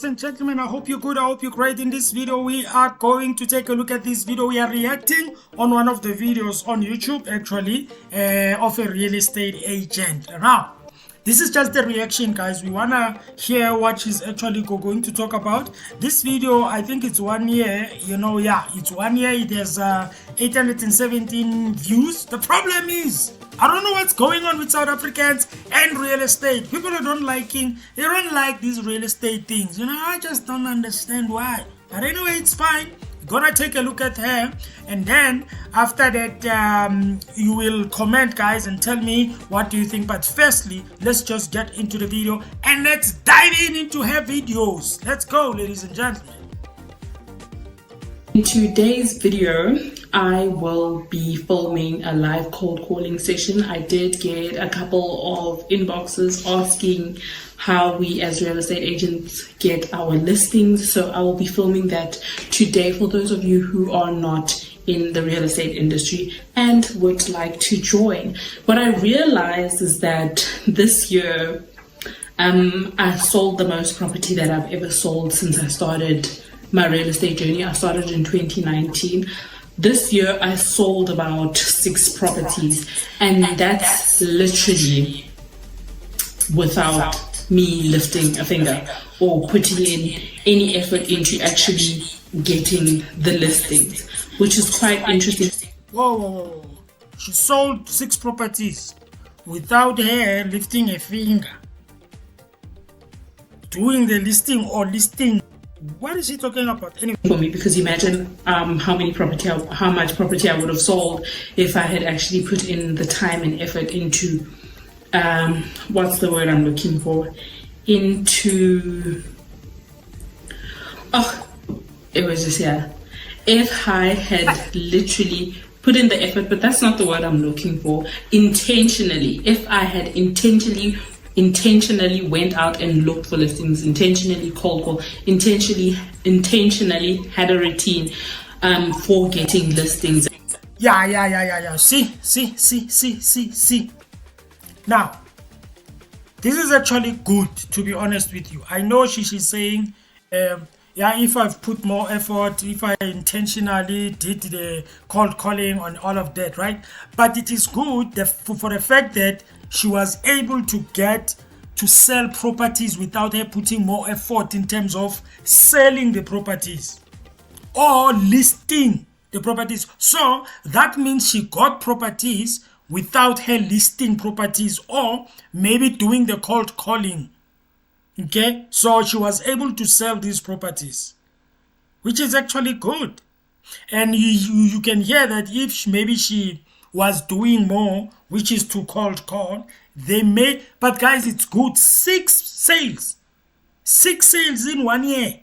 Ladies and gentlemen, I hope you're good. I hope you're great. In this video, we are going to take a look at this video. We are reacting on one of the videos on YouTube, actually, of a real estate agent. Now, this is just the reaction, guys. We want to hear what she's actually going to talk about. This video, I think it's 1 year. It's 1 year. It has 817 views. The problem is, I don't know what's going on with South Africans and real estate. People are don't like these real estate things. I just don't understand why. But anyway, it's fine. We're gonna take a look at her, and then after that you will comment, guys, and tell me what do you think. But firstly, let's just get into the video and let's dive into her videos. Let's go, ladies and gentlemen. In today's video, I will be filming a live cold calling session. I did get a couple of inboxes asking how we as real estate agents get our listings. So I will be filming that today for those of you who are not in the real estate industry and would like to join. What I realized is that this year, I sold the most property that I've ever sold since I started my real estate journey. I started in 2019. This year I sold about 6 properties, and that's literally without me lifting a finger or putting in any effort into actually getting the listings, which is quite interesting. Whoa. She sold 6 properties without her lifting a finger, doing the listing or listing. What is she talking about anyway? For me, because imagine how much property I would have sold if I had actually put in the time and effort into what's the word I'm looking for? It was just here. If I had literally put in the effort, but that's not the word I'm looking for. Intentionally, if I had intentionally went out and looked for listings, intentionally cold call, intentionally had a routine for getting listings. Yeah. See. Now, this is actually good, to be honest with you. I know she's saying, if I've put more effort, if I intentionally did the cold calling on all of that, right? But it is good for the fact that she was able to get to sell properties without her putting more effort in terms of selling the properties or listing the properties. So that means she got properties without her listing properties or maybe doing the cold calling. Okay, so she was able to sell these properties, which is actually good. And you can hear that if maybe she was doing more, which is to cold call, they may, but guys, it's good. 6 sales in 1 year.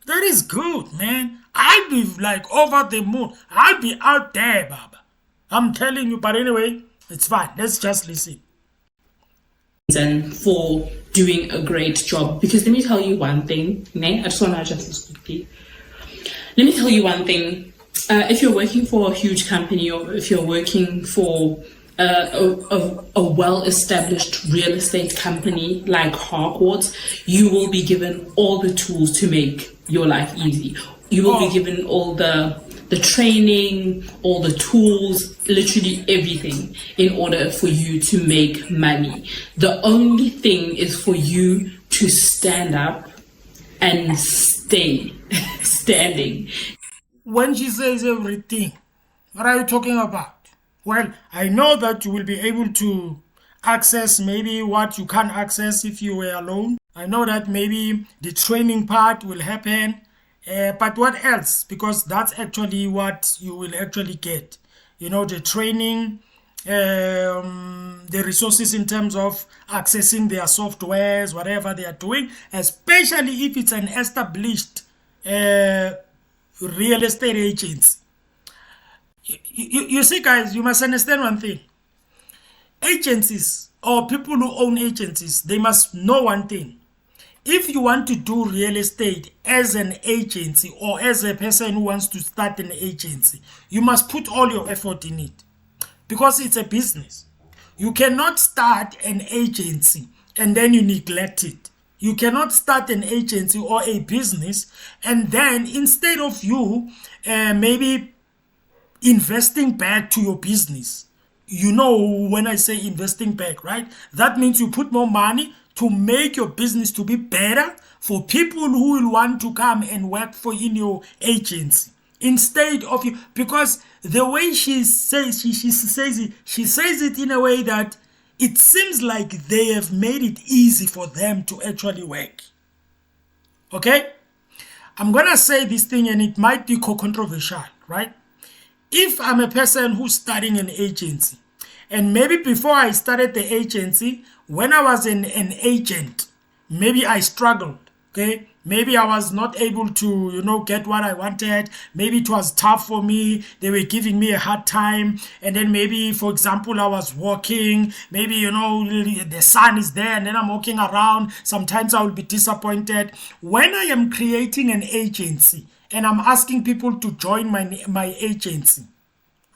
That is good, man. I'll be like over the moon. I'll be out there, Baba. I'm telling you. But anyway, it's fine. Let's just listen. And for doing a great job, because let me tell you one thing. I just want to adjust this quickly. Let me tell you one thing. If you're working for a huge company, or if you're working for a well-established real estate company like Harcourts, you will be given all the tools to make your life easy. You will be given all the training, all the tools, literally everything in order for you to make money. The only thing is for you to stand up and stay standing. When she says everything, what are you talking about? Well, I know that you will be able to access maybe what you can't access if you were alone. I know that maybe the training part will happen. But what else? Because that's actually what you will actually get. The training, the resources in terms of accessing their softwares, whatever they are doing, especially if it's an established real estate agents. You see, guys, you must understand one thing. Agencies or people who own agencies, they must know one thing. If you want to do real estate as an agency or as a person who wants to start an agency, you must put all your effort in it because it's a business. You cannot start an agency and then you neglect it. You cannot start an agency or a business and then instead of you maybe investing back to your business. You know, when I say investing back, right? That means you put more money to make your business to be better for people who will want to come and work for in your agency instead of you, because the way she says she says it in a way that it seems like they have made it easy for them to actually work. Okay, I'm gonna say this thing and it might be controversial, right? If I'm a person who's starting an agency, and maybe before I started the agency, when I was an agent, maybe I struggled, okay? Maybe I was not able to, get what I wanted. Maybe it was tough for me. They were giving me a hard time. And then maybe, for example, I was walking. Maybe, the sun is there and then I'm walking around. Sometimes I will be disappointed. When I am creating an agency and I'm asking people to join my agency,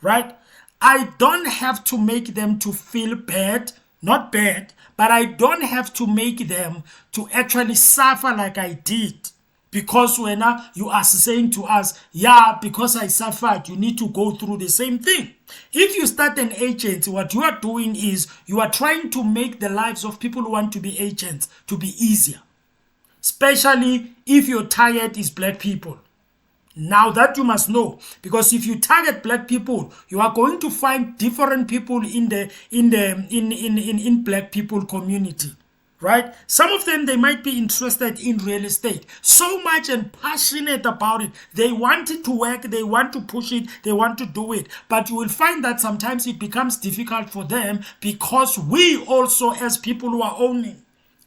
right? I don't have to make them to feel bad, not bad, but I don't have to make them to actually suffer like I did. Because when you are saying to us, yeah, because I suffered, you need to go through the same thing. If you start an agency, what you are doing is you are trying to make the lives of people who want to be agents to be easier. Especially if your target is black people. Now that you must know, because if you target black people, you are going to find different people in black people community, right? Some of them, they might be interested in real estate so much and passionate about it. They want it to work, they want to push it, they want to do it. But you will find that sometimes it becomes difficult for them because we also, as people who are owning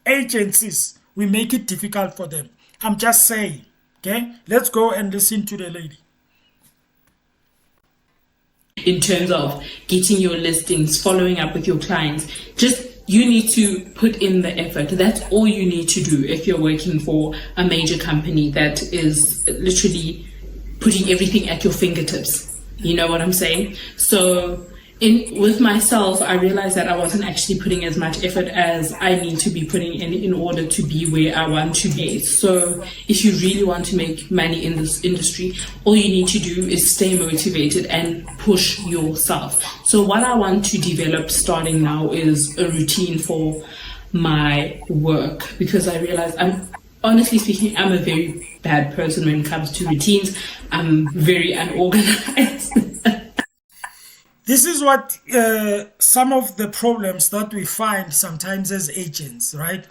agencies, we make it difficult for them. I'm just saying. Okay, let's go and listen to the lady. In terms of getting your listings, following up with your clients, just you need to put in the effort. That's all you need to do if you're working for a major company that is literally putting everything at your fingertips. You know what I'm saying? So with myself, I realized that I wasn't actually putting as much effort as I need to be putting in order to be where I want to be. So if you really want to make money in this industry, all you need to do is stay motivated and push yourself. So what I want to develop starting now is a routine for my work, because I realize honestly speaking, I'm a very bad person when it comes to routines. I'm very unorganized. This is what some of the problems that we find sometimes as agents, right?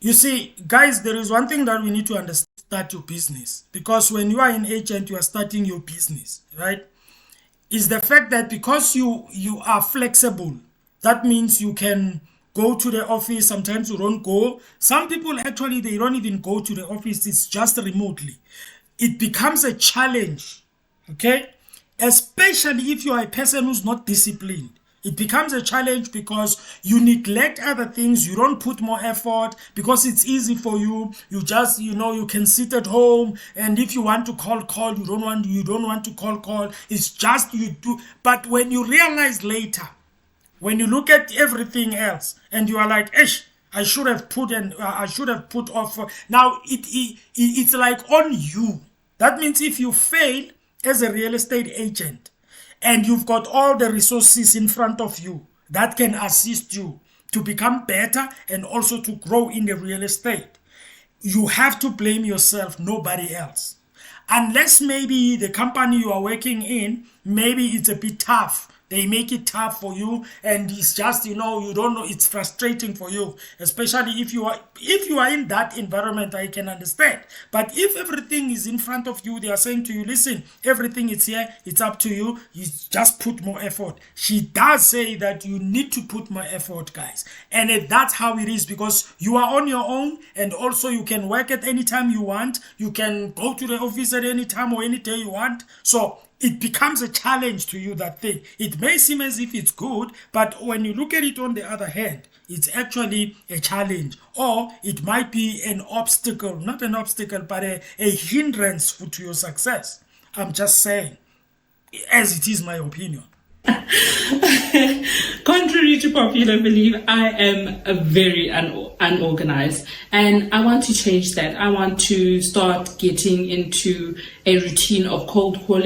You see, guys, there is one thing that we need to understand: start your business. Because when you are an agent, you are starting your business, right? Is the fact that because you are flexible, that means you can go to the office. Sometimes you don't go. Some people actually, they don't even go to the office. It's just remotely. It becomes a challenge, okay? Especially if you are a person who's not disciplined. It becomes a challenge because you neglect other things. You don't put more effort because it's easy for you. You just, you can sit at home, and if you want to call, you don't want to call. It's just you do. But when you realize later, when you look at everything else and you are like, I should have put off. Now it's like on you. That means if you fail as a real estate agent and you've got all the resources in front of you that can assist you to become better and also to grow in the real estate, you have to blame yourself, nobody else. Unless maybe the company you are working in, maybe it's a bit tough. They make it tough for you, and it's just, you don't know, it's frustrating for you, especially if you are in that environment. I can understand. But if everything is in front of you, they are saying to you, listen, everything is here, it's up to you, you just put more effort. She does say that you need to put more effort, guys, and that's how it is, because you are on your own, and also you can work at any time you want. You can go to the office at any time or any day you want. So it becomes a challenge to you, that thing. It may seem as if it's good, but when you look at it on the other hand, it's actually a challenge, or it might be an obstacle, not an obstacle, but a hindrance to your success. I'm just saying, as it is my opinion. Contrary to popular belief, I am a very unorganized, and I want to change that. I want to start getting into a routine of cold calling